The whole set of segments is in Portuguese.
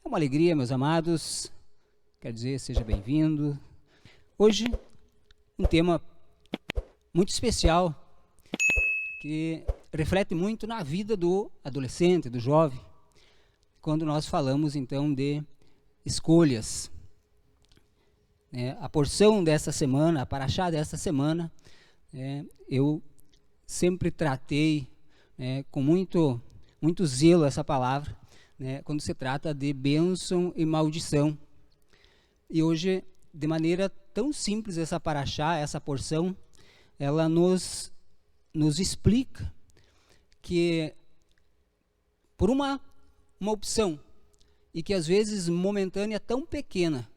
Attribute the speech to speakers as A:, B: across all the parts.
A: É uma alegria, meus amados, quer dizer, seja bem-vindo. Hoje, um tema muito especial, que reflete muito na vida do adolescente, do jovem, quando nós falamos, então, de escolhas. A porção dessa semana, a paraxá dessa semana, eu sempre tratei com muito zelo essa palavra, quando se trata de bênção e maldição. E hoje, de maneira tão simples, essa paraxá, essa porção, ela nos explica que por uma opção, e que às vezes momentânea, tão pequena,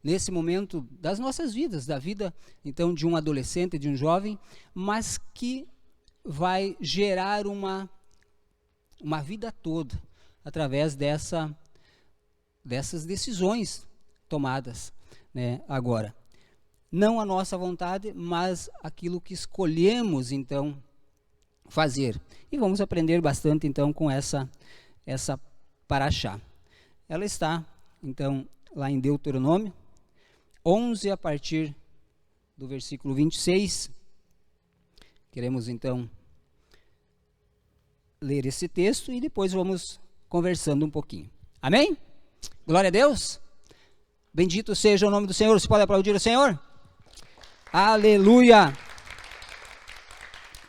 A: nesse momento das nossas vidas, da vida então de um adolescente, de um jovem, mas que vai gerar uma vida toda, através dessas decisões tomadas, agora. Não a nossa vontade, mas aquilo que escolhemos, então, fazer. E vamos aprender bastante, então, com essa paraxá. Ela está, então, lá em Deuteronômio 11, a partir do versículo 26. Queremos, então, ler esse texto e depois vamos conversando um pouquinho. Amém? Glória a Deus. Bendito seja o nome do Senhor. Você pode aplaudir o Senhor? Aleluia.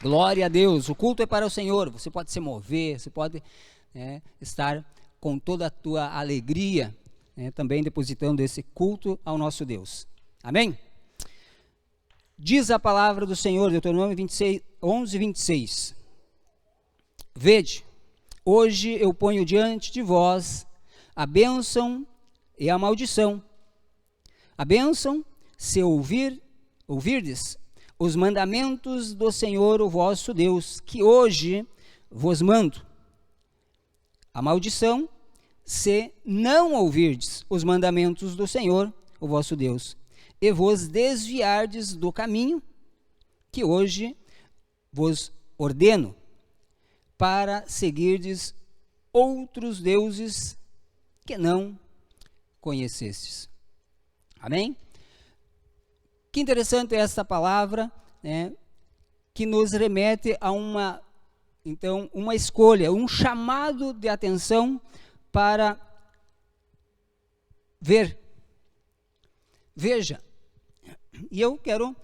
A: Glória a Deus. O culto é para o Senhor. Você pode se mover, você pode estar com toda a tua alegria, também depositando esse culto ao nosso Deus. Amém? Diz a palavra do Senhor, Deuteronômio 11, 26. Vede, hoje eu ponho diante de vós a bênção e a maldição. A bênção, se ouvirdes os mandamentos do Senhor, o vosso Deus, que hoje vos mando. A maldição, se não ouvirdes os mandamentos do Senhor, o vosso Deus, e vos desviardes do caminho que hoje vos ordeno, para seguirdes outros deuses que não conhecestes. Amém? Que interessante esta palavra, que nos remete a uma escolha, um chamado de atenção para ver. Veja, e eu quero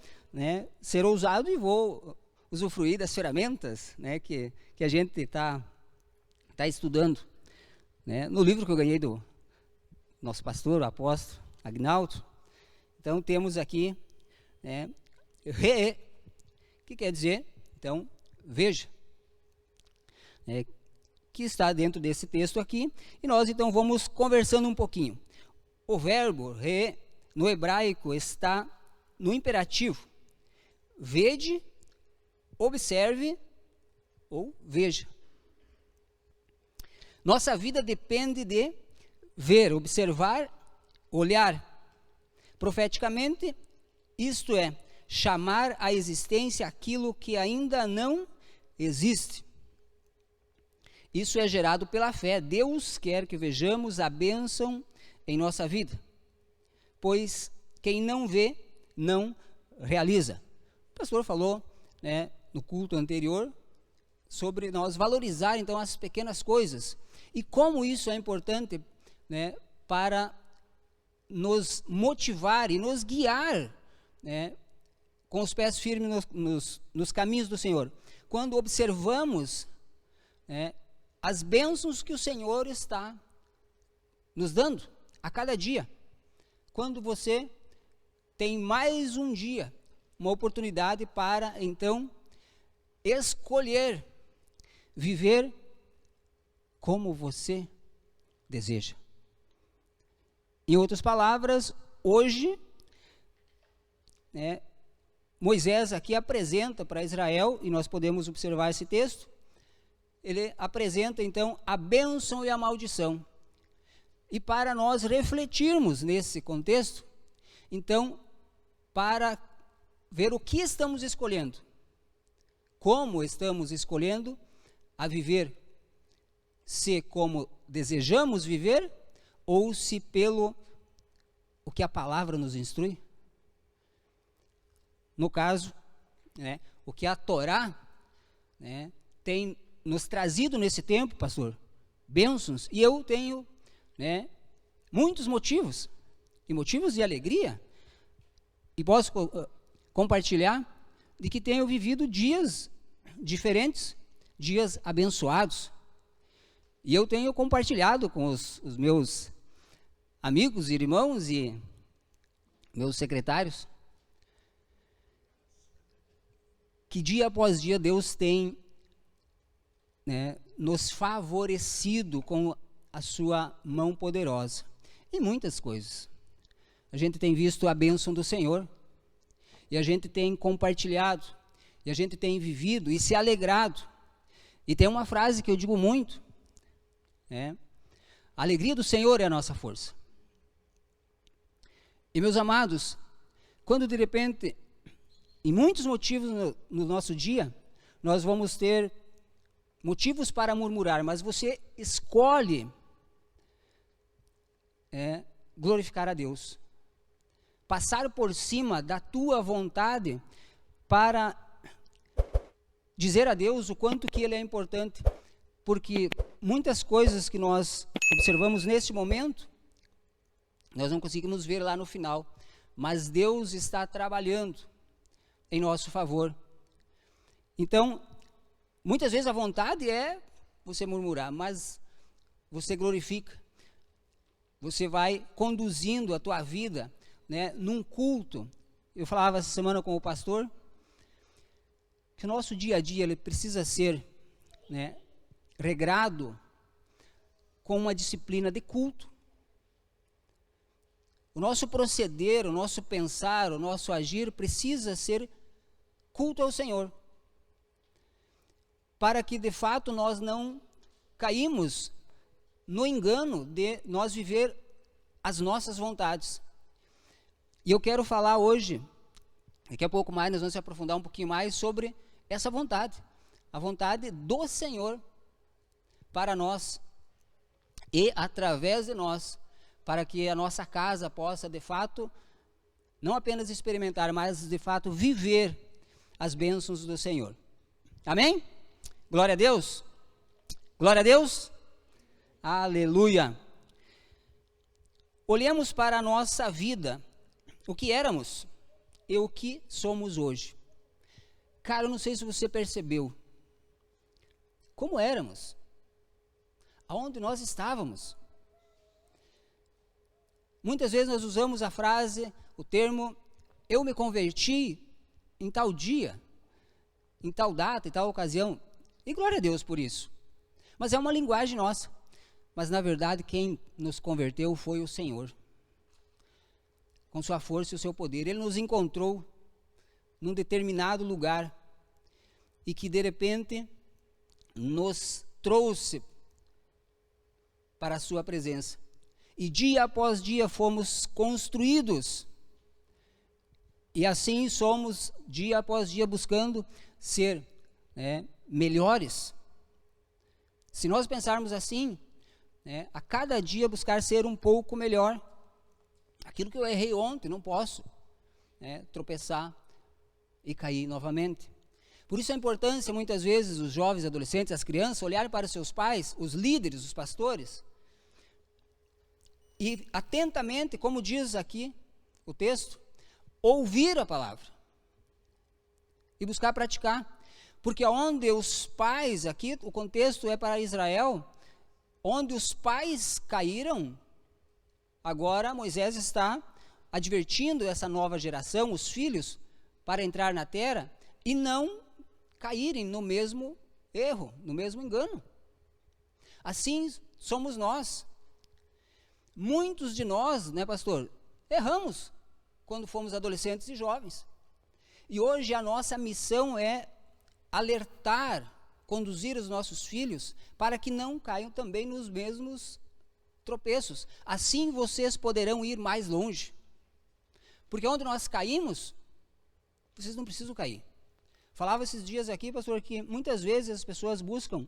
A: ser ousado e vou usufruir das ferramentas que a gente está estudando. No livro que eu ganhei do nosso pastor, o apóstolo Agnaldo, então temos aqui, que quer dizer, então, veja, que está dentro desse texto aqui, e nós então vamos conversando um pouquinho. O verbo re, no hebraico, está no imperativo. Vede, observe ou veja. Nossa vida depende de ver, observar, olhar. Profeticamente, isto é, chamar à existência aquilo que ainda não existe. Isso é gerado pela fé. Deus quer que vejamos a bênção em nossa vida, pois quem não vê, não realiza. O pastor falou, no culto anterior, sobre nós valorizar, então, as pequenas coisas, e como isso é importante, para nos motivar e nos guiar, com os pés firmes nos caminhos do Senhor. Quando observamos, as bênçãos que o Senhor está nos dando a cada dia. Quando você tem mais um dia, uma oportunidade para, então, escolher viver como você deseja. Em outras palavras, hoje, Moisés aqui apresenta para Israel, e nós podemos observar esse texto, ele apresenta então a bênção e a maldição. E para nós refletirmos nesse contexto, então, para ver o que estamos escolhendo, como estamos escolhendo a viver, se como desejamos viver, ou se pelo o que a palavra nos instrui. No caso, né, o que a Torá, né, tem nos trazido nesse tempo, pastor, bênçãos, e eu tenho, né, muitos motivos, e motivos de alegria, e posso compartilhar de que tenho vivido dias diferentes, dias abençoados, e eu tenho compartilhado com os meus amigos, irmãos e meus secretários, que dia após dia Deus tem, né, nos favorecido com a sua mão poderosa, em muitas coisas. A gente tem visto a bênção do Senhor, e a gente tem compartilhado, e a gente tem vivido e se alegrado. E tem uma frase que eu digo muito, né? A alegria do Senhor é a nossa força. E meus amados, quando de repente, em muitos motivos no nosso dia, nós vamos ter motivos para murmurar, mas você escolhe glorificar a Deus, passar por cima da tua vontade para dizer a Deus o quanto que Ele é importante, porque muitas coisas que nós observamos nesse momento, nós não conseguimos ver lá no final, mas Deus está trabalhando em nosso favor. Então, muitas vezes a vontade é você murmurar, mas você glorifica, você vai conduzindo a tua vida, né, num culto. Eu falava essa semana com o pastor, que o nosso dia a dia ele precisa ser, né, regrado com uma disciplina de culto. O nosso proceder, o nosso pensar, o nosso agir precisa ser culto ao Senhor, para que de fato nós não caímos no engano de nós viver as nossas vontades. E eu quero falar hoje, daqui a pouco mais nós vamos se aprofundar um pouquinho mais sobre essa vontade, a vontade do Senhor para nós e através de nós, para que a nossa casa possa de fato, não apenas experimentar, mas de fato viver as bênçãos do Senhor. Amém? Glória a Deus. Glória a Deus. Aleluia. Olhemos para a nossa vida, o que éramos e o que somos hoje. Cara, eu não sei se você percebeu, como éramos, aonde nós estávamos. Muitas vezes nós usamos a frase, o termo, eu me converti em tal dia, em tal data, em tal ocasião, e glória a Deus por isso. Mas é uma linguagem nossa, mas na verdade quem nos converteu foi o Senhor, com sua força e o seu poder. Ele nos encontrou num determinado lugar e que de repente nos trouxe para a sua presença. E dia após dia fomos construídos. E assim somos dia após dia buscando ser, né, melhores. Se nós pensarmos assim, né, a cada dia buscar ser um pouco melhor. Aquilo que eu errei ontem, não posso, né, tropeçar e cair novamente. Por isso a importância, muitas vezes, os jovens, adolescentes, as crianças, olharem para os seus pais, os líderes, os pastores, e atentamente, como diz aqui o texto, ouvir a palavra e buscar praticar. Porque onde os pais, aqui o contexto é para Israel, onde os pais caíram, agora Moisés está advertindo essa nova geração, os filhos, para entrar na terra e não caírem no mesmo erro, no mesmo engano. Assim somos nós. Muitos de nós, né, pastor, erramos quando fomos adolescentes e jovens. E hoje a nossa missão é alertar, conduzir os nossos filhos para que não caiam também nos mesmos tropeços. Assim vocês poderão ir mais longe. Porque onde nós caímos, vocês não precisam cair. Falava esses dias aqui, pastor, que muitas vezes as pessoas buscam,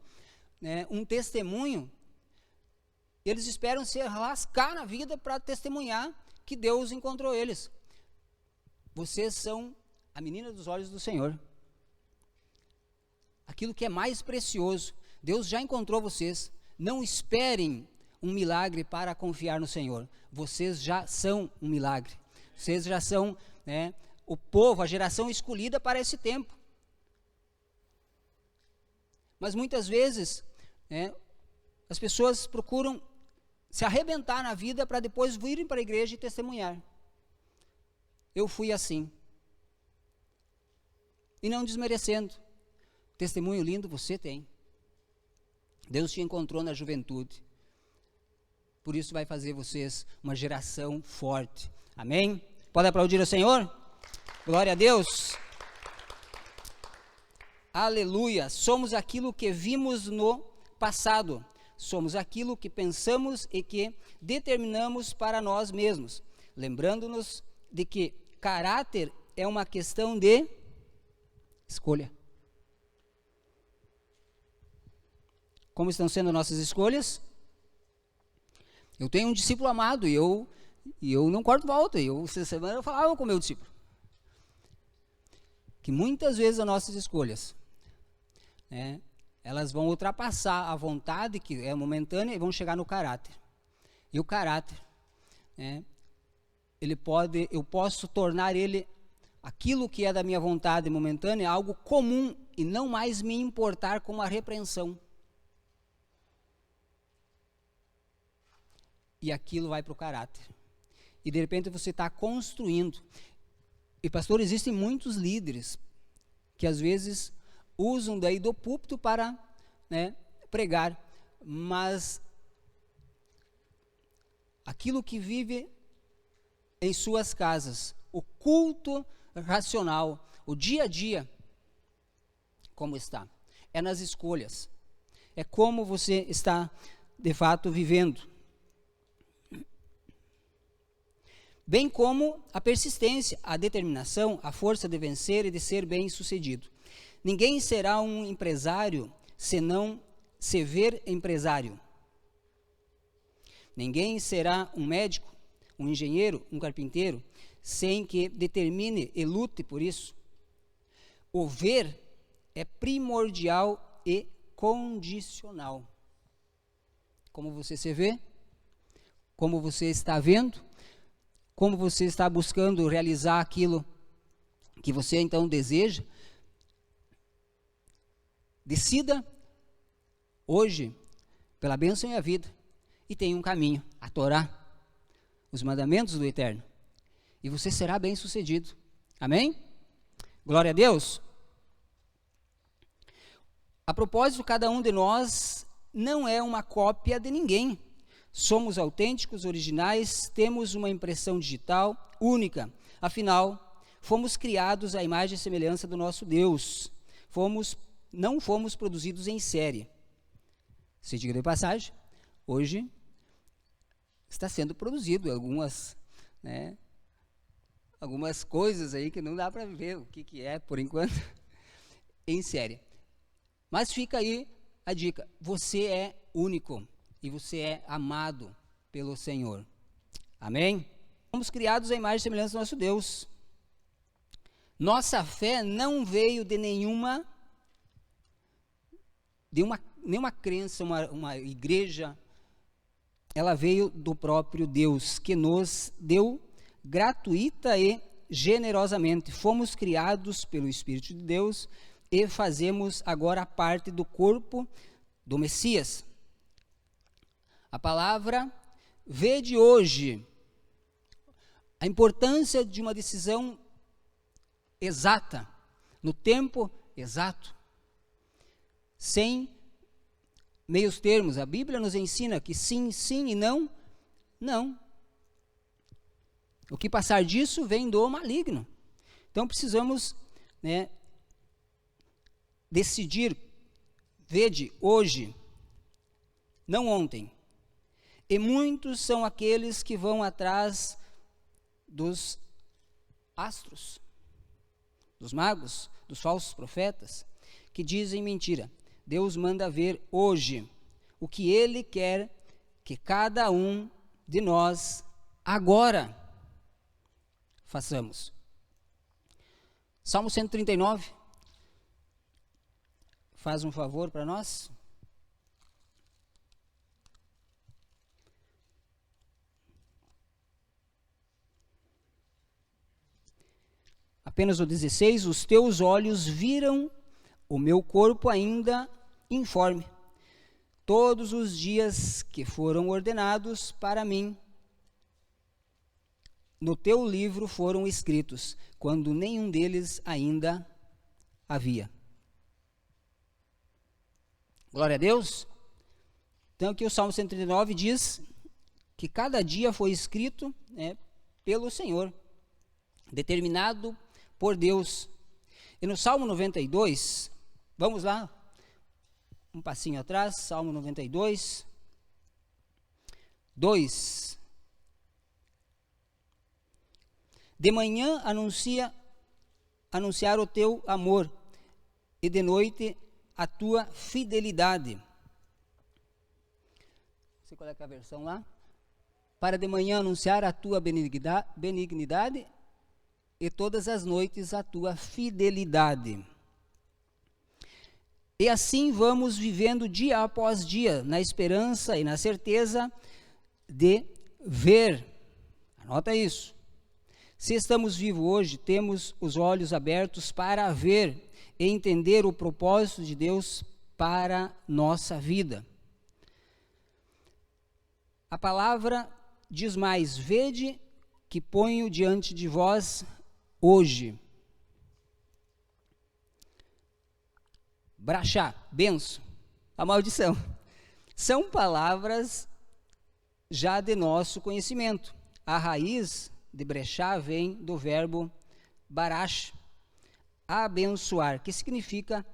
A: né, um testemunho Eles esperam se lascar na vida para testemunhar que Deus encontrou eles. Vocês são a menina dos olhos do Senhor. Aquilo que é mais precioso, Deus já encontrou vocês. Não esperem um milagre para confiar no Senhor. Vocês já são um milagre. Vocês já são, né, o povo, a geração escolhida para esse tempo. Mas muitas vezes, né, as pessoas procuram se arrebentar na vida para depois virem para a igreja e testemunhar. Eu fui assim. E não desmerecendo. Testemunho lindo você tem. Deus te encontrou na juventude. Por isso vai fazer vocês uma geração forte. Amém? Pode aplaudir o Senhor? Glória a Deus. Aleluia. Somos aquilo que vimos no passado. Somos aquilo que pensamos e que determinamos para nós mesmos. Lembrando-nos de que caráter é uma questão de escolha. Como estão sendo nossas escolhas? Eu tenho um discípulo amado e eu não corto volta. Essa semana eu falava com o meu discípulo que muitas vezes as nossas escolhas, né, elas vão ultrapassar a vontade, que é momentânea, e vão chegar no caráter. E o caráter, né, eu posso tornar ele, aquilo que é da minha vontade momentânea, algo comum, e não mais me importar com uma repreensão. E aquilo vai para o caráter. E de repente você está construindo. E pastor, existem muitos líderes que às vezes usam daí do púlpito para, né, pregar, mas aquilo que vive em suas casas, o culto racional, o dia a dia, como está? É nas escolhas, é como você está de fato vivendo. Bem como a persistência, a determinação, a força de vencer e de ser bem-sucedido. Ninguém será um empresário se não se ver empresário. Ninguém será um médico, um engenheiro, um carpinteiro, sem que determine e lute por isso. O ver é primordial e condicional. Como você se vê, como você está vendo, como você está buscando realizar aquilo que você então deseja. Decida hoje pela bênção e a vida e tenha um caminho, a Torá, os mandamentos do Eterno, e você será bem sucedido. Amém? Glória a Deus. A propósito, cada um de nós não é uma cópia de ninguém. Somos autênticos, originais, temos uma impressão digital única. Afinal, fomos criados à imagem e semelhança do nosso Deus. Não fomos produzidos em série. Se diga de passagem, hoje está sendo produzido algumas coisas aí que não dá para ver o que é, por enquanto, em série. Mas fica aí a dica, você é único. E você é amado pelo Senhor. Amém? Fomos criados à imagem e semelhança do nosso Deus. Nossa fé não veio de nenhuma crença, uma igreja. Ela veio do próprio Deus, que nos deu gratuita e generosamente. Fomos criados pelo Espírito de Deus e fazemos agora parte do corpo do Messias. A palavra vede hoje a importância de uma decisão exata, no tempo exato, sem meios termos. A Bíblia nos ensina que sim, sim e não, não. O que passar disso vem do maligno. Então precisamos, né, decidir, vede hoje, não ontem. E muitos são aqueles que vão atrás dos astros, dos magos, dos falsos profetas, que dizem mentira. Deus manda ver hoje o que Ele quer que cada um de nós agora façamos. Salmo 139, faz um favor para nós. Apenas o 16, os teus olhos viram o meu corpo ainda informe, todos os dias que foram ordenados para mim, no teu livro foram escritos, quando nenhum deles ainda havia. Glória a Deus. Então aqui o Salmo 139 diz que cada dia foi escrito pelo Senhor, determinado por Deus. E no Salmo 92, vamos lá, um passinho atrás, Salmo 92, 2. De manhã anunciar o teu amor, e de noite a tua fidelidade. Não sei qual é a versão lá. Para de manhã anunciar a tua benignidade, e todas as noites a tua fidelidade. E assim vamos vivendo dia após dia, na esperança e na certeza de ver. Anota isso. Se estamos vivos hoje, temos os olhos abertos para ver e entender o propósito de Deus para nossa vida. A palavra diz mais: vede que ponho diante de vós hoje. Brachá, benção, a maldição, são palavras já de nosso conhecimento. A raiz de brechá vem do verbo barash, abençoar, que significa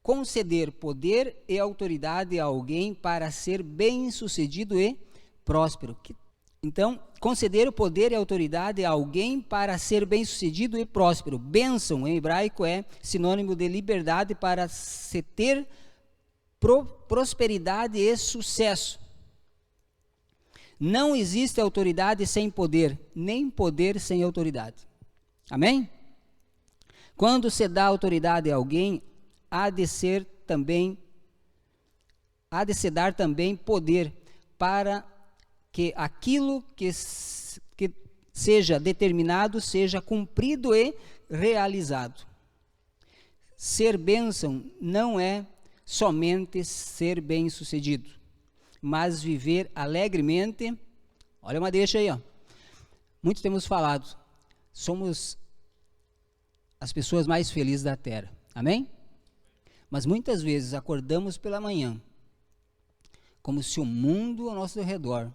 A: conceder poder e autoridade a alguém para ser bem-sucedido e próspero. Então, conceder o poder e autoridade a alguém para ser bem-sucedido e próspero. Bênção, em hebraico, é sinônimo de liberdade para se ter prosperidade e sucesso. Não existe autoridade sem poder, nem poder sem autoridade. Amém? Quando se dá autoridade a alguém, há de se dar também poder para que aquilo que seja determinado seja cumprido e realizado. Ser bênção não é somente ser bem-sucedido, mas viver alegremente. Olha uma deixa aí, ó. Muito temos falado, somos as pessoas mais felizes da terra, amém? Mas muitas vezes acordamos pela manhã como se o mundo ao nosso redor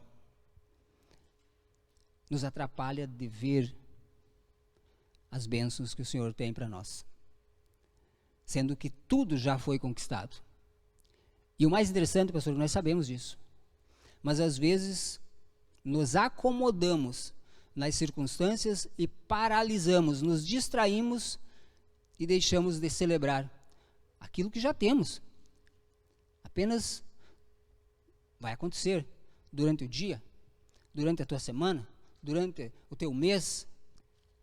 A: nos atrapalha de ver as bênçãos que o Senhor tem para nós, sendo que tudo já foi conquistado. E o mais interessante, pastor, nós sabemos disso, mas às vezes nos acomodamos nas circunstâncias e paralisamos, nos distraímos e deixamos de celebrar aquilo que já temos. Apenas vai acontecer durante o dia, durante a tua semana, durante o teu mês,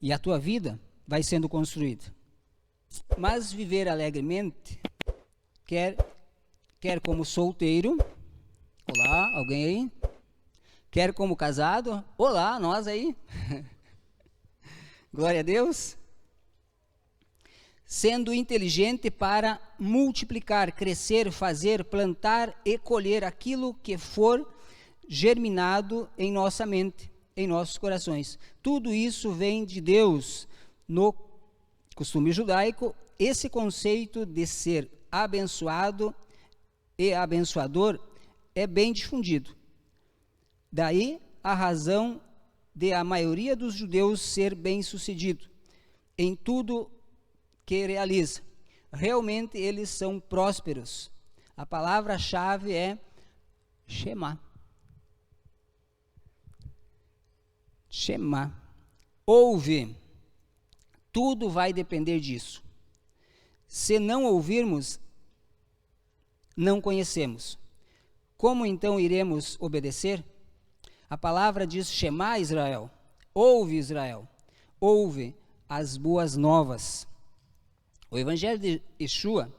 A: e a tua vida vai sendo construída. Mas viver alegremente, quer como solteiro, olá, alguém aí? Quer como casado, olá, nós aí. Glória a Deus. Sendo inteligente para multiplicar, crescer, fazer, plantar e colher aquilo que for germinado em nossa mente, em nossos corações. Tudo isso vem de Deus. No costume judaico, esse conceito de ser abençoado e abençoador é bem difundido. Daí a razão de a maioria dos judeus ser bem-sucedido em tudo que realiza. Realmente eles são prósperos. A palavra-chave é Shema. Shema. Ouve. Tudo vai depender disso. Se não ouvirmos, não conhecemos. Como então iremos obedecer? A palavra diz: Shema Israel, ouve Israel, ouve as boas novas. O Evangelho de Yeshua,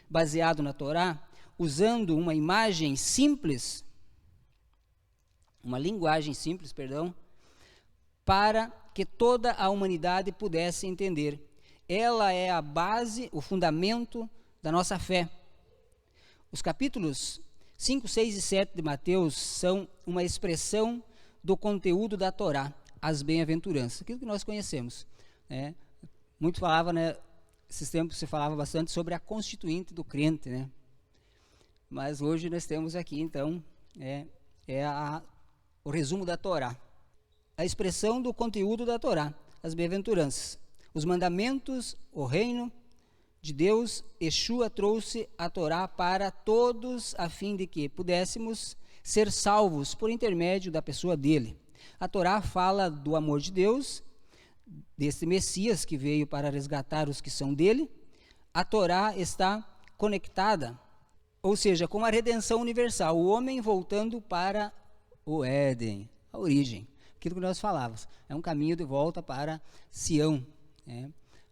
A: baseado na Torá, usando uma imagem simples, uma linguagem simples, para que toda a humanidade pudesse entender. Ela é a base, o fundamento da nossa fé. Os capítulos 5, 6 e 7 de Mateus são uma expressão do conteúdo da Torá, as bem-aventuranças, aquilo que nós conhecemos. Muito falava, esses tempos se falava bastante sobre a constituinte do crente, mas hoje nós temos aqui, então, o resumo da Torá, a expressão do conteúdo da Torá, as bem-aventuranças, os mandamentos, o reino de Deus. Yeshua trouxe a Torá para todos, a fim de que pudéssemos ser salvos por intermédio da pessoa dele. A Torá fala do amor de Deus, desse Messias que veio para resgatar os que são dele. A Torá está conectada, ou seja, com a redenção universal, o homem voltando para o Éden, a origem, aquilo que nós falávamos, é um caminho de volta para Sião,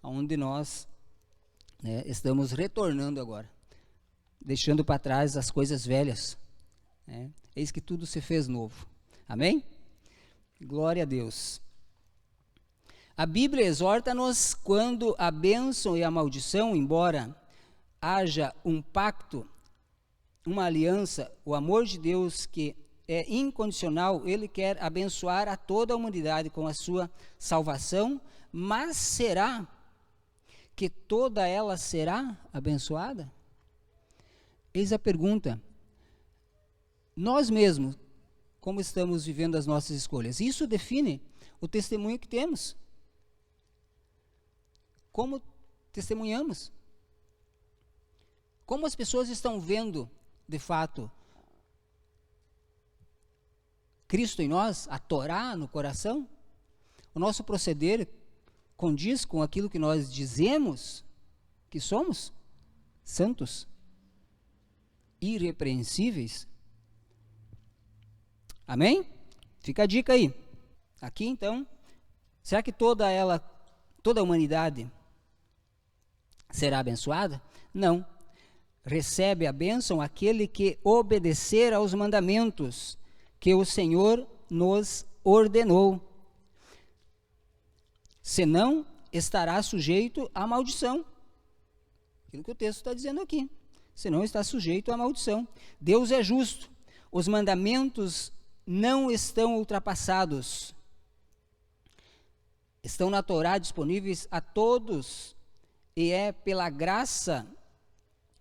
A: onde nós estamos retornando agora, deixando para trás as coisas velhas, eis que tudo se fez novo, amém? Glória a Deus. A Bíblia exorta-nos quando a bênção e a maldição, embora haja um pacto, uma aliança, o amor de Deus que é incondicional, ele quer abençoar a toda a humanidade com a sua salvação, mas será que toda ela será abençoada? Eis a pergunta. Nós mesmos, como estamos vivendo as nossas escolhas? Isso define o testemunho que temos. Como testemunhamos? Como as pessoas estão vendo, de fato, Cristo em nós, a Torá no coração? O nosso proceder condiz com aquilo que nós dizemos que somos? Santos? Irrepreensíveis? Amém? Fica a dica aí. Aqui então, será que toda a humanidade será abençoada? Não. Recebe a bênção aquele que obedecer aos mandamentos que o Senhor nos ordenou. Senão, estará sujeito à maldição. Aquilo que o texto está dizendo aqui. Senão está sujeito à maldição. Deus é justo. Os mandamentos não estão ultrapassados. Estão na Torá disponíveis a todos. E é pela graça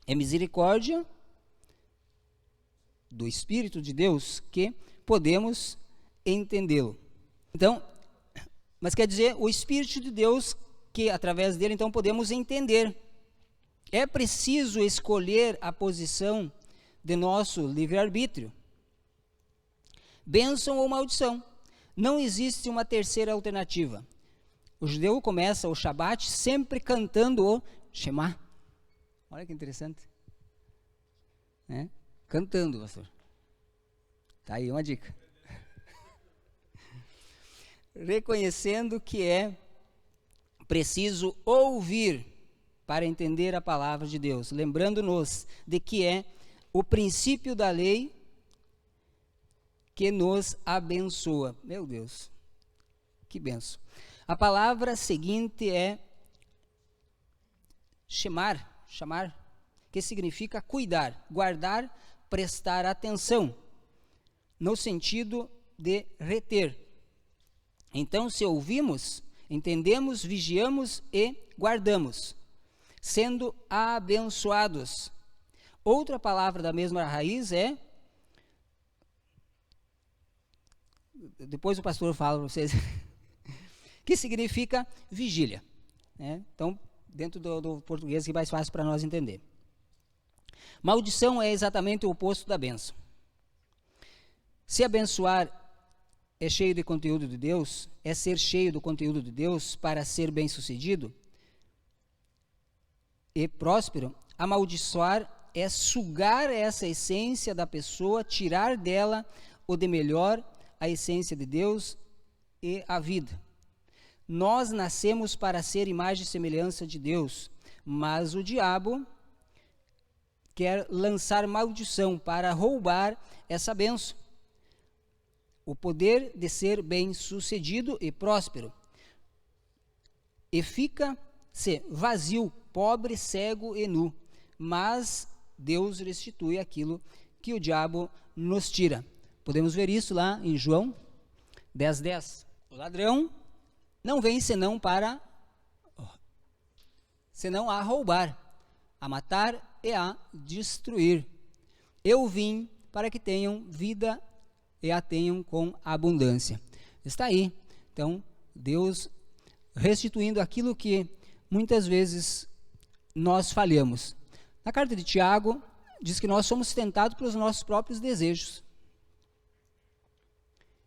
A: e misericórdia do Espírito de Deus que podemos entendê-lo. Então, mas quer dizer, o Espírito de Deus, que através dele então podemos entender. É preciso escolher a posição de nosso livre-arbítrio. Bênção ou maldição. Não existe uma terceira alternativa. O judeu começa o Shabat sempre cantando o Shema. Olha que interessante. Cantando, pastor. Está aí uma dica. Reconhecendo que é preciso ouvir para entender a palavra de Deus, lembrando-nos de que é o princípio da lei que nos abençoa. Meu Deus, que benção. A palavra seguinte é chamar, que significa cuidar, guardar, prestar atenção, no sentido de reter. Então, se ouvimos, entendemos, vigiamos e guardamos, sendo abençoados. Outra palavra da mesma raiz é, depois o pastor fala para vocês, que significa vigília. Então, dentro do português, que é mais fácil para nós entender. Maldição é exatamente o oposto da bênção. Se abençoar é cheio de conteúdo de Deus, é ser cheio do conteúdo de Deus para ser bem-sucedido e próspero, amaldiçoar é sugar essa essência da pessoa, tirar dela o de melhor, a essência de Deus e a vida. Nós nascemos para ser imagem e semelhança de Deus, mas o diabo quer lançar maldição para roubar essa bênção, o poder de ser bem-sucedido e próspero. E fica-se vazio, pobre, cego e nu, mas Deus restitui aquilo que o diabo nos tira. Podemos ver isso lá em João 10:10. O ladrão não vem senão a roubar, a matar e a destruir. Eu vim para que tenham vida e a tenham com abundância. Está aí, então, Deus restituindo aquilo que muitas vezes nós falhamos. Na carta de Tiago, diz que nós somos tentados pelos nossos próprios desejos.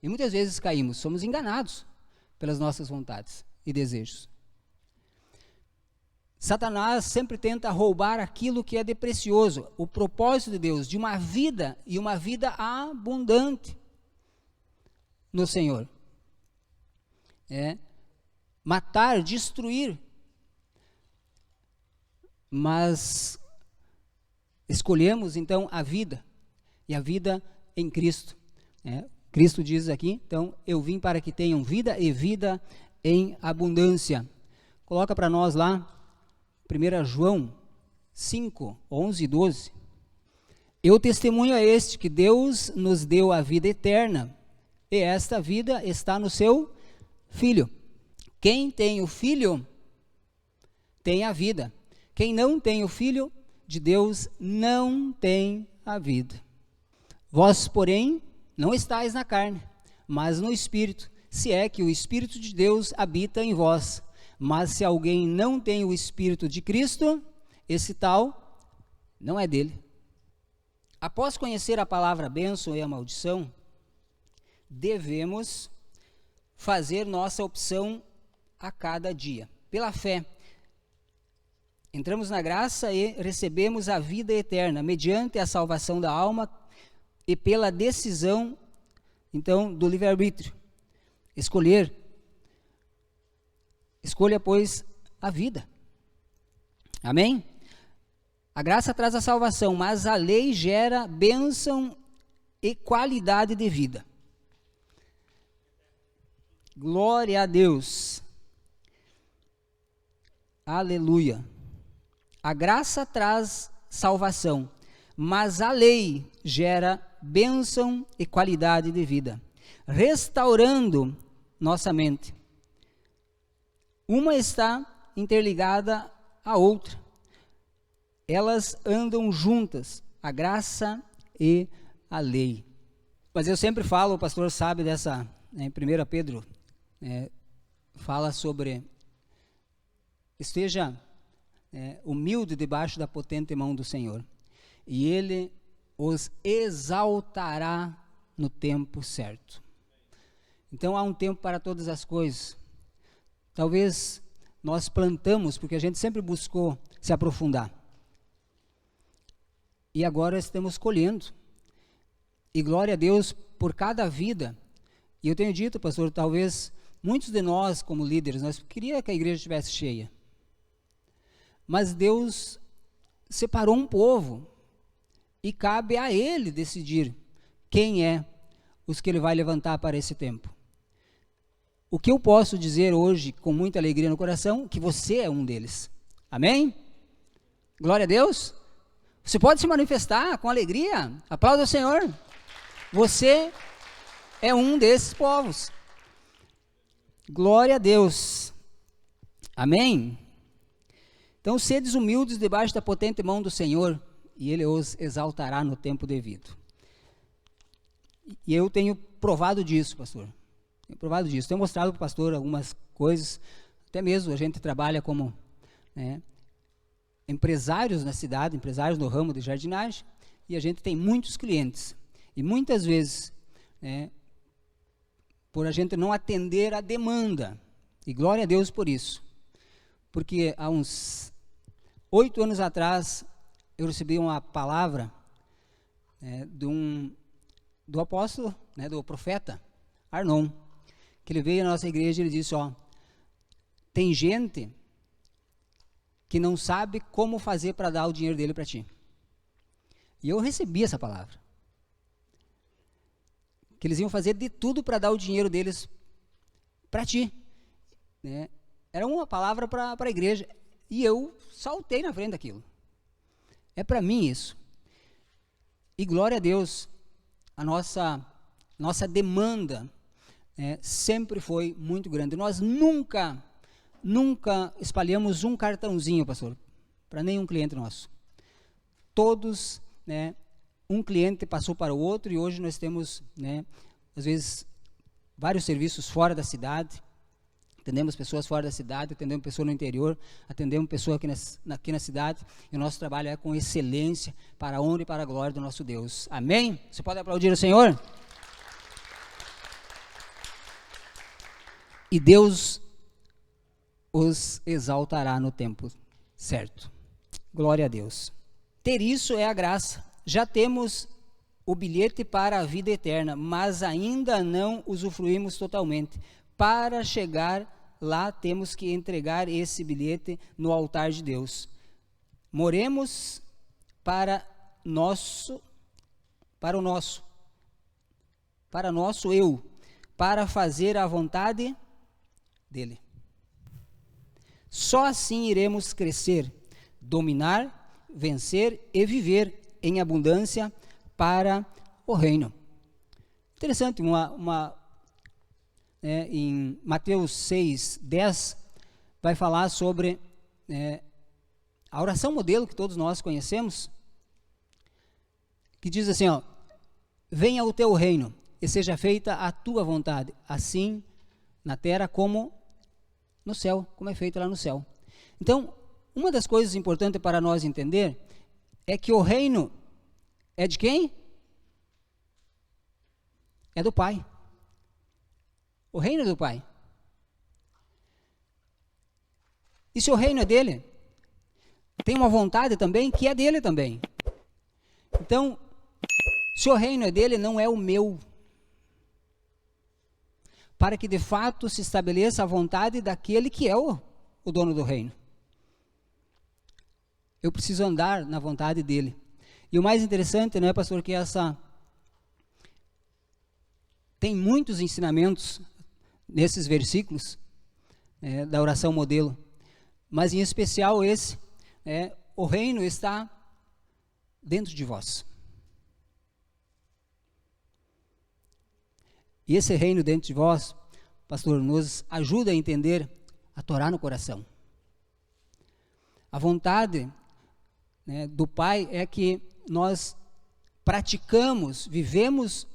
A: E muitas vezes caímos, somos enganados pelas nossas vontades e desejos. Satanás sempre tenta roubar aquilo que é de precioso, o propósito de Deus, de uma vida e uma vida abundante no Senhor. Matar, destruir. Mas escolhemos então a vida, e a vida em Cristo. Cristo diz aqui, então, eu vim para que tenham vida e vida em abundância. Coloca para nós lá, 1 João 5, 11 e 12. Eu testemunho a este, que Deus nos deu a vida eterna, e esta vida está no seu Filho. Quem tem o Filho, tem a vida. Quem não tem o Filho de Deus, não tem a vida. Vós, porém, não estáis na carne, mas no Espírito, se é que o Espírito de Deus habita em vós. Mas se alguém não tem o Espírito de Cristo, esse tal não é dele. Após conhecer a palavra bênção e a maldição, devemos fazer nossa opção a cada dia. Pela fé, entramos na graça e recebemos a vida eterna, mediante a salvação da alma e pela decisão, então, do livre-arbítrio. Escolha, pois, a vida. Amém? A graça traz a salvação, mas a lei gera bênção e qualidade de vida. Glória a Deus. Aleluia. A graça traz salvação, mas a lei gera bênção e qualidade de vida, restaurando nossa mente. Uma está interligada à outra. Elas andam juntas, a graça e a lei. Mas eu sempre falo, o pastor sabe dessa, em 1 Pedro, fala sobre, esteja humilde debaixo da potente mão do Senhor, e Ele os exaltará no tempo certo. Então há um tempo para todas as coisas. Talvez nós plantamos, porque a gente sempre buscou se aprofundar. E agora estamos colhendo. E glória a Deus por cada vida. E eu tenho dito, pastor, talvez muitos de nós como líderes, nós queríamos que a igreja estivesse cheia. Mas Deus separou um povo. E cabe a Ele decidir quem é os que Ele vai levantar para esse tempo. O que eu posso dizer hoje, com muita alegria no coração, que você é um deles. Amém? Glória a Deus. Você pode se manifestar com alegria. Aplauda o Senhor. Você é um desses povos. Glória a Deus. Amém? Então, sedes humildes debaixo da potente mão do Senhor, e Ele os exaltará no tempo devido. E eu tenho provado disso, pastor. Tenho mostrado para o pastor algumas coisas, até mesmo a gente trabalha como empresários na cidade, empresários no ramo de jardinagem, e a gente tem muitos clientes. E muitas vezes, por a gente não atender a demanda, e glória a Deus por isso, porque há uns 8 anos atrás, eu recebi uma palavra do apóstolo, do profeta Arnon, que ele veio à nossa igreja e ele disse, tem gente que não sabe como fazer para dar o dinheiro dele para ti. E eu recebi essa palavra. Que eles iam fazer de tudo para dar o dinheiro deles para ti. Era uma palavra para a igreja. E eu saltei na frente daquilo. É para mim isso. E glória a Deus, a nossa demanda sempre foi muito grande. Nós nunca espalhamos um cartãozinho, pastor, para nenhum cliente nosso. Todos, um cliente passou para o outro e hoje nós temos, às vezes, vários serviços fora da cidade. Atendemos pessoas fora da cidade, atendemos pessoas no interior, atendemos pessoas aqui na cidade, e o nosso trabalho é com excelência, para a honra e para a glória do nosso Deus. Amém? Você pode aplaudir o Senhor? E Deus os exaltará no tempo certo. Glória a Deus. Ter isso é a graça. Já temos o bilhete para a vida eterna, mas ainda não usufruímos totalmente. Para chegar lá, temos que entregar esse bilhete no altar de Deus. Moremos para o nosso eu, para fazer a vontade dele. Só assim iremos crescer, dominar, vencer e viver em abundância para o reino. Interessante, em Mateus 6:10, vai falar sobre a oração modelo que todos nós conhecemos, que diz assim, venha o teu reino e seja feita a tua vontade, assim na terra como no céu, como é feito lá no céu. Então, uma das coisas importantes para nós entender é que o reino é de quem? É do Pai. O reino é do Pai. E se o reino é dele, tem uma vontade também que é dele também. Então, se o reino é dele, não é o meu. Para que de fato se estabeleça a vontade daquele que é o dono do reino. Eu preciso andar na vontade dele. E o mais interessante, pastor, que tem muitos ensinamentos nesses versículos da oração modelo, mas em especial esse, o reino está dentro de vós. E esse reino dentro de vós, pastor, nos ajuda a entender a Torá no coração. A vontade do Pai é que nós praticamos, vivemos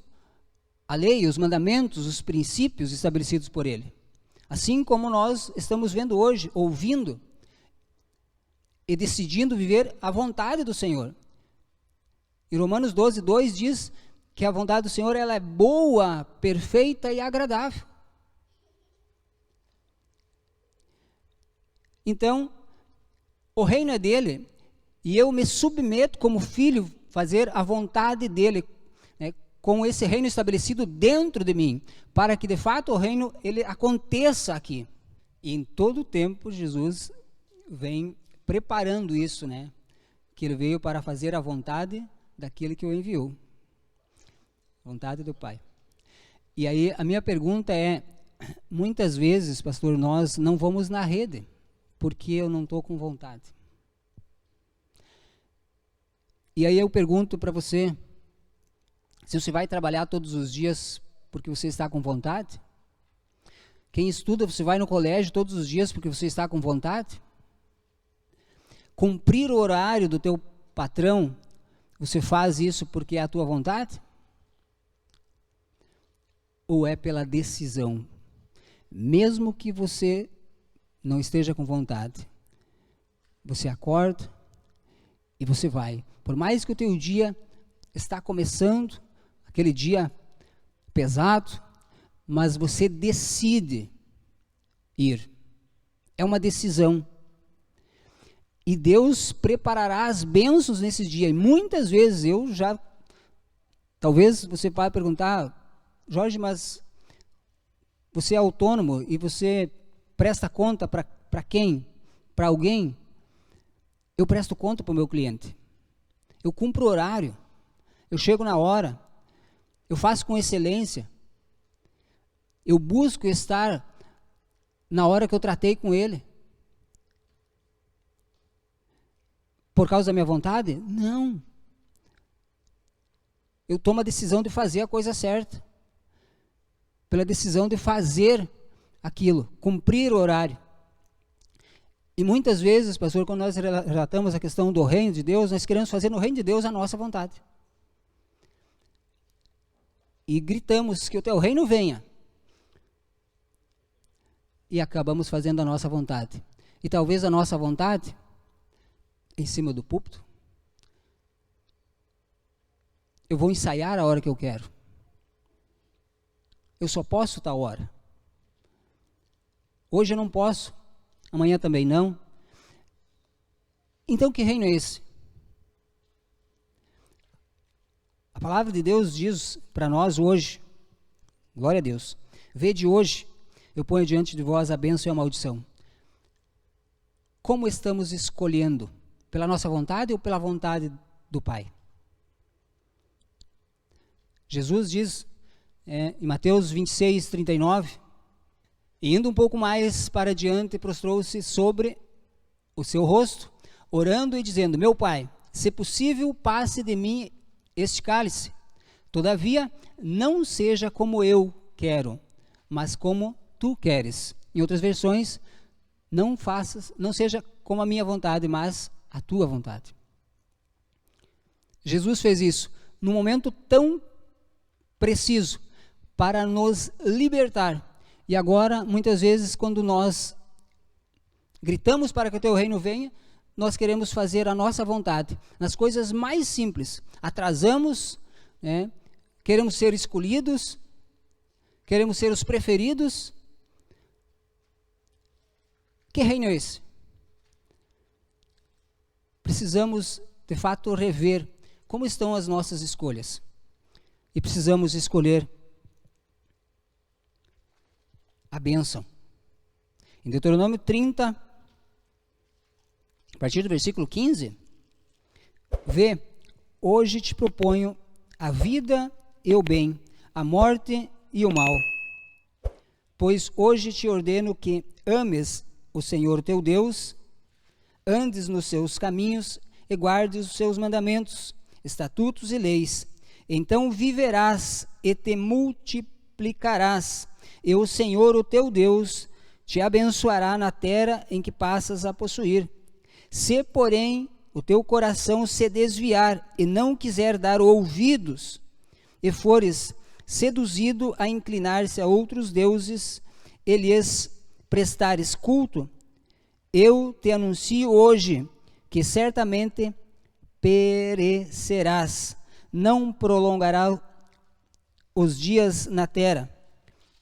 A: a lei, os mandamentos, os princípios estabelecidos por Ele. Assim como nós estamos vendo hoje, ouvindo e decidindo viver a vontade do Senhor. Em Romanos 12:2 diz que a vontade do Senhor ela é boa, perfeita e agradável. Então, o reino é dele, e eu me submeto como filho, fazer a vontade dele, com esse reino estabelecido dentro de mim, para que de fato o reino ele aconteça aqui. E em todo o tempo Jesus vem preparando isso, que ele veio para fazer a vontade daquele que o enviou. Vontade do Pai. E aí a minha pergunta é, muitas vezes, pastor, nós não vamos na rede, porque eu não estou com vontade. E aí eu pergunto para você, se você vai trabalhar todos os dias porque você está com vontade? Quem estuda, você vai no colégio todos os dias porque você está com vontade? Cumprir o horário do teu patrão, você faz isso porque é a tua vontade? Ou é pela decisão? Mesmo que você não esteja com vontade, você acorda e você vai. Por mais que o teu dia está começando, aquele dia pesado, mas você decide ir. É uma decisão. E Deus preparará as bênçãos nesse dia. E muitas vezes talvez você vai perguntar, Jorge, mas você é autônomo e você presta conta para quem? Para alguém? Eu presto conta para o meu cliente. Eu cumpro o horário. Eu chego na hora. Eu faço com excelência. Eu busco estar na hora que eu tratei com ele. Por causa da minha vontade? Não. Eu tomo a decisão de fazer a coisa certa. Pela decisão de fazer aquilo, cumprir o horário. E muitas vezes, pastor, quando nós relatamos a questão do reino de Deus, nós queremos fazer no reino de Deus a nossa vontade. E gritamos que o teu reino venha. E acabamos fazendo a nossa vontade. E talvez a nossa vontade, em cima do púlpito, eu vou ensaiar a hora que eu quero. Eu só posso tal hora. Hoje eu não posso, amanhã também não. Então que reino é esse? A palavra de Deus diz para nós hoje, glória a Deus, vede hoje, eu ponho diante de vós a bênção e a maldição. Como estamos escolhendo? Pela nossa vontade ou pela vontade do Pai? Jesus diz em Mateus 26, 39, e indo um pouco mais para diante, prostrou-se sobre o seu rosto, orando e dizendo, meu Pai, se possível, passe de mim este cálice. Todavia, não seja como eu quero, mas como tu queres. Em outras versões, não seja como a minha vontade, mas a tua vontade. Jesus fez isso num momento tão preciso para nos libertar. E agora, muitas vezes, quando nós gritamos para que o teu reino venha, nós queremos fazer a nossa vontade, nas coisas mais simples. Atrasamos, queremos ser escolhidos, queremos ser os preferidos. Que reino é esse? Precisamos, de fato, rever como estão as nossas escolhas. E precisamos escolher a bênção. Em Deuteronômio 30, a partir do versículo 15, vê, hoje te proponho a vida e o bem, a morte e o mal. Pois hoje te ordeno que ames o Senhor teu Deus, andes nos seus caminhos e guardes os seus mandamentos, estatutos e leis. Então viverás e te multiplicarás, e o Senhor, o teu Deus, te abençoará na terra em que passas a possuir. Se, porém, o teu coração se desviar e não quiser dar ouvidos, e fores seduzido a inclinar-se a outros deuses, e lhes prestares culto, eu te anuncio hoje que certamente perecerás, não prolongará os dias na terra,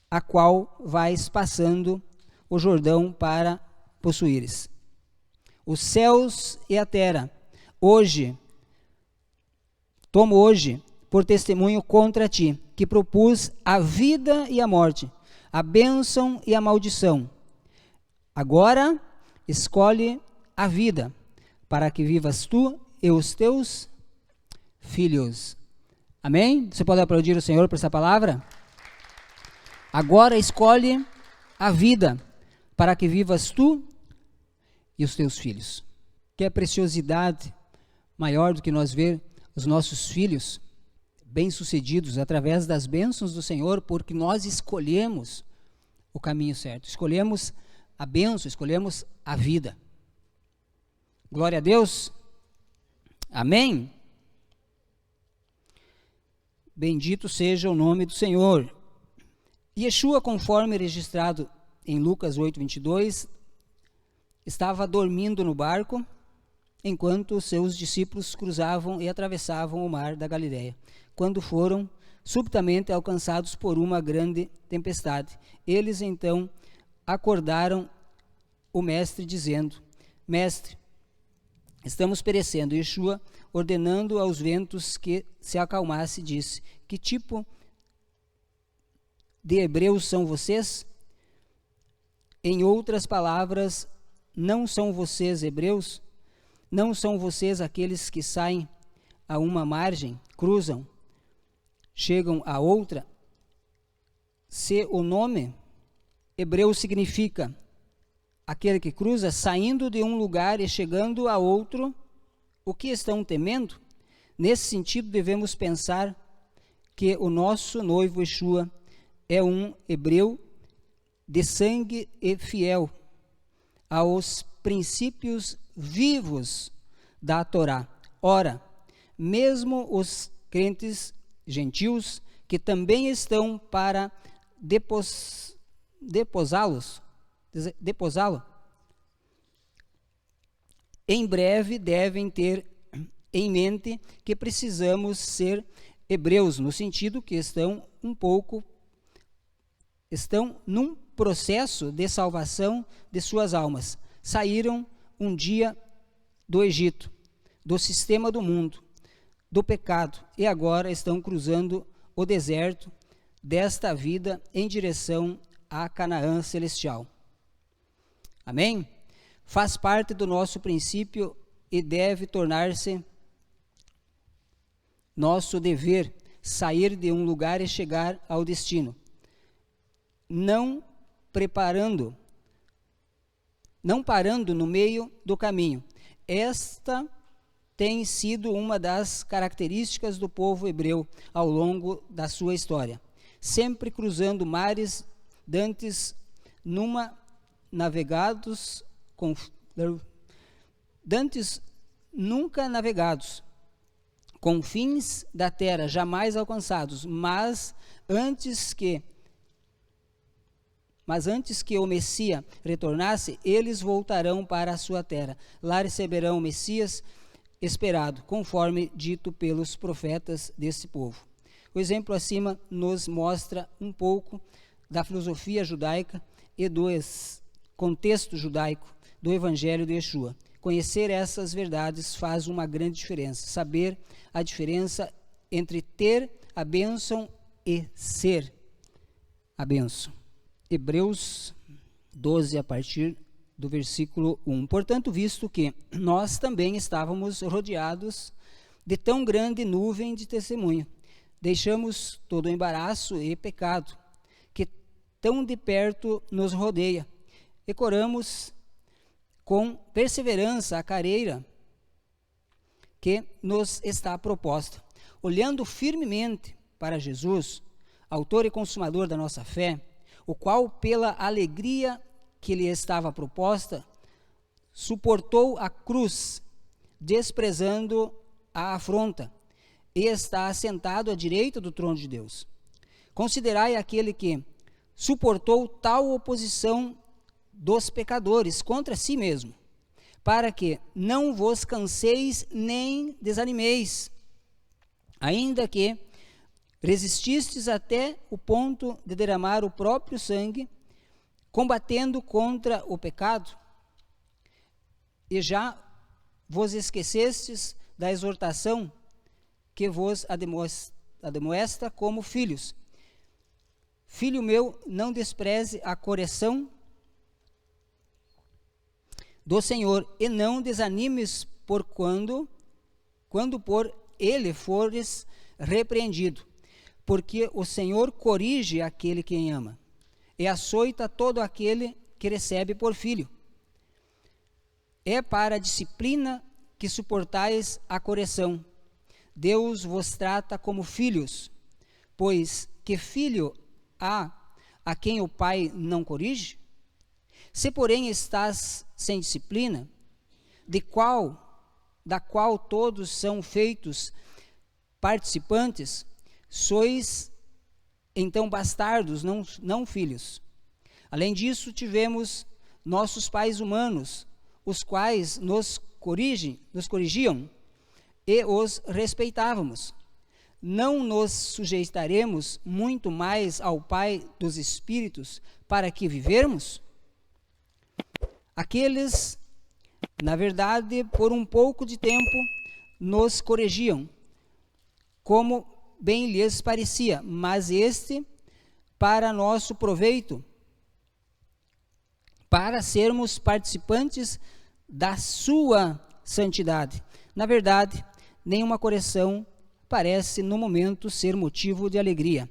A: a qual vais passando o Jordão para possuíres. Os céus e a terra, tomo hoje por testemunho contra ti, que propus a vida e a morte, a bênção e a maldição. Agora, escolhe a vida, para que vivas tu e os teus filhos. Amém? Você pode aplaudir o Senhor por essa palavra? Agora escolhe a vida, para que vivas tu e os teus filhos. Que preciosidade maior do que nós ver os nossos filhos bem-sucedidos através das bênçãos do Senhor, porque nós escolhemos o caminho certo, escolhemos a bênção, escolhemos a vida. Glória a Deus. Amém? Bendito seja o nome do Senhor. Yeshua, conforme registrado em Lucas 8:22, estava dormindo no barco, enquanto seus discípulos cruzavam e atravessavam o mar da Galileia, quando foram subitamente alcançados por uma grande tempestade. Eles então acordaram o mestre, dizendo, Mestre, estamos perecendo. Yeshua, ordenando aos ventos que se acalmasse, disse: que tipo de hebreus são vocês? Em outras palavras, não são vocês hebreus? Não são vocês aqueles que saem a uma margem, cruzam, chegam a outra? Se o nome hebreu significa aquele que cruza, saindo de um lugar e chegando a outro, o que estão temendo? Nesse sentido, devemos pensar que o nosso noivo Yeshua é um hebreu de sangue e fiel aos princípios vivos da Torá. Ora, mesmo os crentes gentios, que também estão para deposá-lo, em breve devem ter em mente que precisamos ser hebreus, no sentido que estão num processo de salvação de suas almas. Saíram um dia do Egito, do sistema do mundo, do pecado, e agora estão cruzando o deserto desta vida em direção a Canaã celestial. Amém? Faz parte do nosso princípio e deve tornar-se nosso dever sair de um lugar e chegar ao destino, não parando no meio do caminho. Esta tem sido uma das características do povo hebreu ao longo da sua história, sempre cruzando mares dantes nunca navegados, confins da terra jamais alcançados, mas antes que o Messias retornasse, eles voltarão para a sua terra. Lá receberão o Messias esperado, conforme dito pelos profetas desse povo. O exemplo acima nos mostra um pouco da filosofia judaica e do contexto judaico do Evangelho de Yeshua. Conhecer essas verdades faz uma grande diferença. Saber a diferença entre ter a bênção e ser a bênção. Hebreus 12, a partir do versículo 1. Portanto, visto que nós também estávamos rodeados de tão grande nuvem de testemunho, deixamos todo o embaraço e pecado que tão de perto nos rodeia, e corramos com perseverança a carreira que nos está proposta, olhando firmemente para Jesus, autor e consumador da nossa fé, o qual, pela alegria que lhe estava proposta, suportou a cruz, desprezando a afronta, e está assentado à direita do trono de Deus. Considerai aquele que suportou tal oposição dos pecadores contra si mesmo, para que não vos canseis nem desanimeis, ainda que resististes até o ponto de derramar o próprio sangue, combatendo contra o pecado, e já vos esquecestes da exortação que vos admoesta como filhos. Filho meu, não despreze a correção do Senhor, e não desanimes quando por ele fores repreendido, porque o Senhor corrige aquele que ama, e açoita todo aquele que recebe por filho. É para a disciplina que suportais a correção. Deus vos trata como filhos, pois que filho há a quem o pai não corrige? Se, porém, estás sem disciplina, da qual todos são feitos participantes, sois então bastardos, não filhos. Além disso, tivemos nossos pais humanos, os quais nos corrigiam e os respeitávamos. Não nos sujeitaremos muito mais ao Pai dos Espíritos para que vivermos? Aqueles na verdade, por um pouco de tempo, nos corrigiam, como bem lhes parecia, mas este para nosso proveito, para sermos participantes da sua santidade. Na verdade, nenhuma correção parece no momento ser motivo de alegria,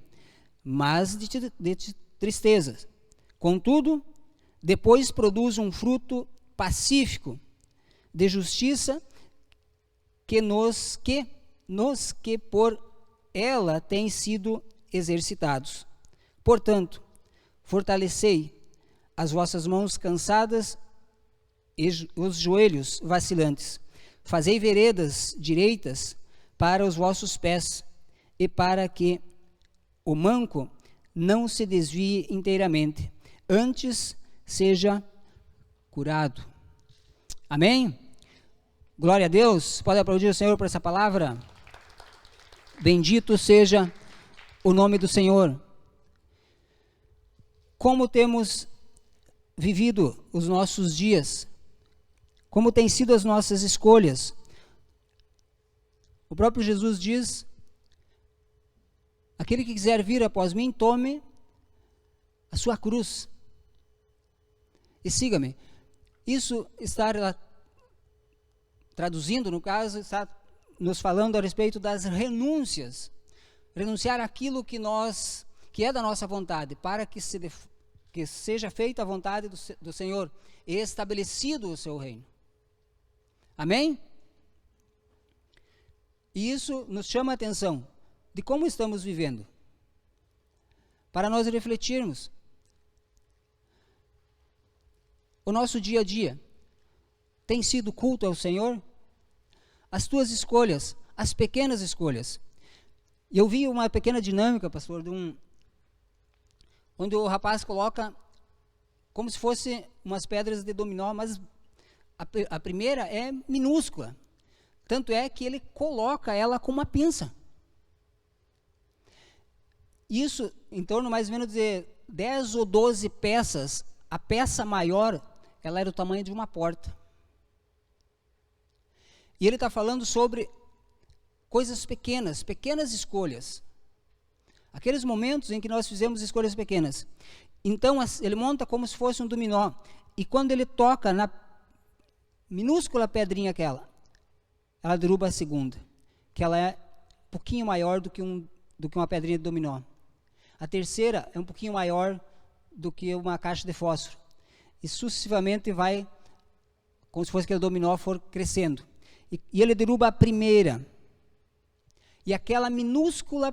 A: mas de tristeza. Contudo, depois produz um fruto pacífico de justiça que por ela têm sido exercitados. Portanto, fortalecei as vossas mãos cansadas e os joelhos vacilantes. Fazei veredas direitas para os vossos pés, e para que o manco não se desvie inteiramente, antes seja curado. Amém? Glória a Deus. Pode aplaudir o Senhor por essa palavra? Bendito seja o nome do Senhor. Como temos vivido os nossos dias? Como têm sido as nossas escolhas? O próprio Jesus diz: aquele que quiser vir após mim, tome a sua cruz e siga-me. Isso está traduzindo, no caso, está nos falando a respeito das renúncias. Renunciar àquilo que é da nossa vontade, para que seja feita a vontade do Senhor e estabelecido o seu reino. Amém? E isso nos chama a atenção de como estamos vivendo, para nós refletirmos. O nosso dia a dia tem sido culto ao Senhor? As tuas escolhas, as pequenas escolhas. E eu vi uma pequena dinâmica, pastor, onde o rapaz coloca como se fosse umas pedras de dominó, mas a primeira é minúscula. Tanto é que ele coloca ela com uma pinça. Isso, em torno mais ou menos de 10 ou 12 peças, a peça maior, ela era do tamanho de uma porta. E ele está falando sobre coisas pequenas, pequenas escolhas. Aqueles momentos em que nós fizemos escolhas pequenas. Então, ele monta como se fosse um dominó. E quando ele toca na minúscula pedrinha aquela, ela derruba a segunda, que ela é um pouquinho maior do que uma pedrinha de dominó. A terceira é um pouquinho maior do que uma caixa de fósforo. E sucessivamente vai, como se fosse aquele dominó for crescendo. E ele derruba a primeira. E aquela minúscula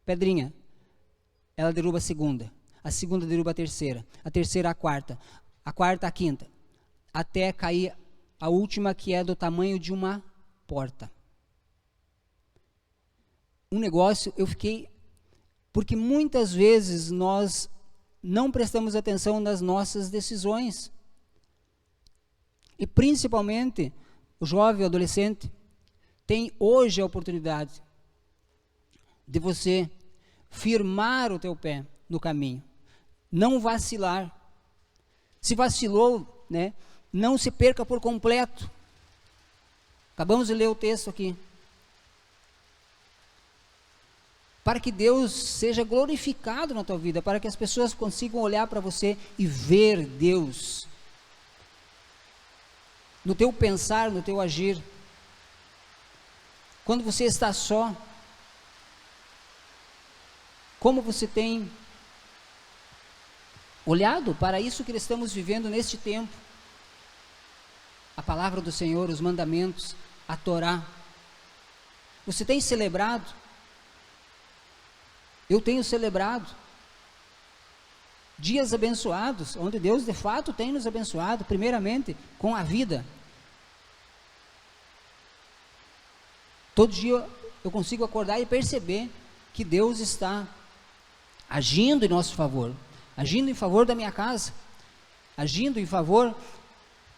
A: pedrinha, ela derruba a segunda derruba a terceira a quarta a quinta, até cair a última, que é do tamanho de uma porta. Um negócio, porque muitas vezes nós não prestamos atenção nas nossas decisões, e principalmente o jovem, o adolescente, tem hoje a oportunidade de você firmar o teu pé no caminho, não vacilar. Se vacilou, não se perca por completo. Acabamos de ler o texto aqui. Para que Deus seja glorificado na tua vida, para que as pessoas consigam olhar para você e ver Deus no teu pensar, no teu agir. Quando você está só, como você tem olhado para isso que estamos vivendo neste tempo? A palavra do Senhor, os mandamentos, a Torá. Você tem celebrado? Eu tenho celebrado dias abençoados, onde Deus de fato tem nos abençoado, primeiramente com a vida. Todo dia eu consigo acordar e perceber que Deus está agindo em nosso favor, agindo em favor da minha casa, agindo em favor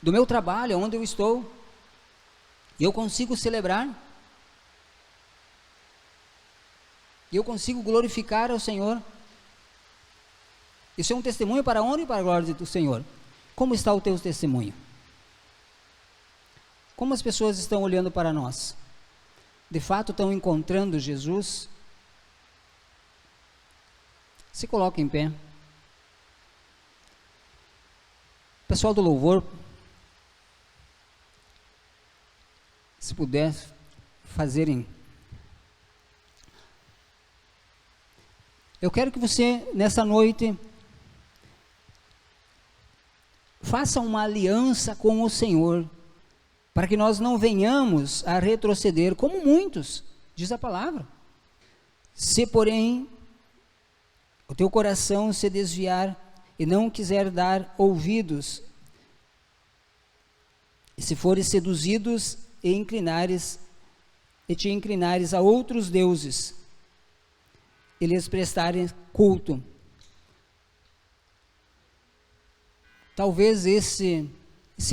A: do meu trabalho, onde eu estou. E eu consigo celebrar, e eu consigo glorificar ao Senhor. Isso é um testemunho para a honra e para a glória do Senhor. Como está o teu testemunho? Como as pessoas estão olhando para nós? De fato estão encontrando Jesus? Se coloque em pé. Pessoal do louvor, se puder fazerem. Eu quero que você, nessa noite, faça uma aliança com o Senhor, para que nós não venhamos a retroceder, como muitos, diz a palavra. Se, porém, o teu coração se desviar e não quiser dar ouvidos, e se fores seduzidos e te inclinares a outros deuses, e lhes prestarem culto, talvez esse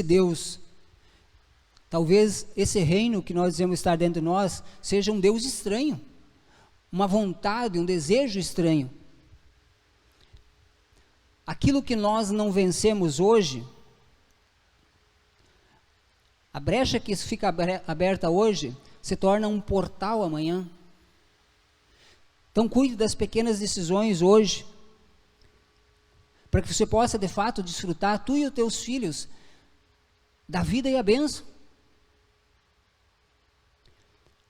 A: Deus, talvez esse reino que nós dizemos estar dentro de nós, seja um Deus estranho, uma vontade, um desejo estranho. Aquilo que nós não vencemos hoje, a brecha que fica aberta hoje, se torna um portal amanhã. Então cuide das pequenas decisões hoje, para que você possa de fato desfrutar, tu e os teus filhos, da vida e a bênção.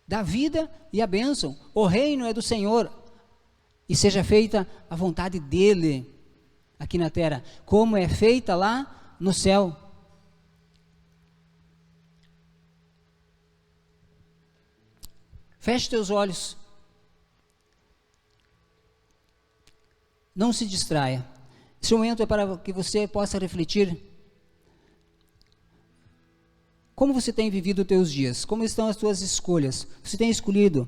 A: Da vida e a bênção. O reino é do Senhor, e seja feita a vontade dEle, aqui na terra, como é feita lá no céu. Feche teus olhos. Não se distraia. Esse momento é para que você possa refletir. Como você tem vivido os teus dias? Como estão as tuas escolhas? Você tem escolhido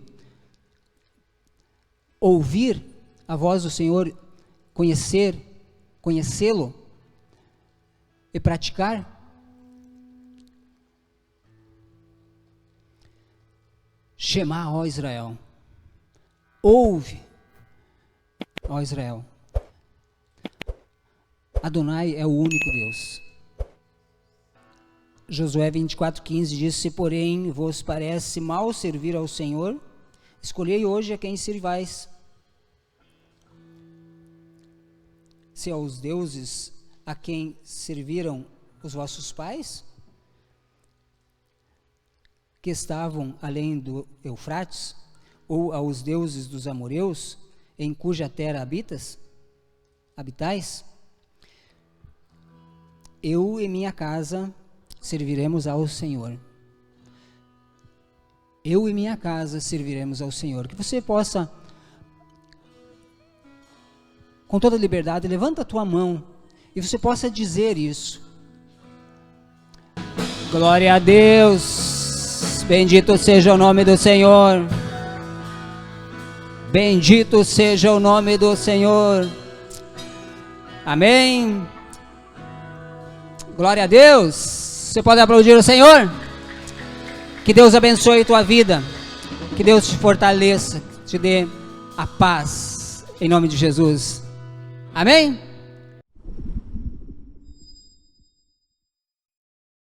A: ouvir a voz do Senhor, conhecê-lo e praticar? Shema, ó Israel. Ouve, ó Israel. Adonai é o único Deus. Josué 24:15 diz: se porém vos parece mal servir ao Senhor, escolhei hoje a quem servais. Se aos deuses a quem serviram os vossos pais, que estavam além do Eufrates, ou aos deuses dos amoreus, em cuja terra habitais, eu e minha casa serviremos ao Senhor. Eu e minha casa serviremos ao Senhor. Que você possa, com toda liberdade, levanta a tua mão e você possa dizer isso. Glória a Deus, bendito seja o nome do Senhor, bendito seja o nome do Senhor, amém. Glória a Deus. Você pode aplaudir o Senhor? Que Deus abençoe a tua vida, que Deus te fortaleça, te dê a paz, em nome de Jesus, amém?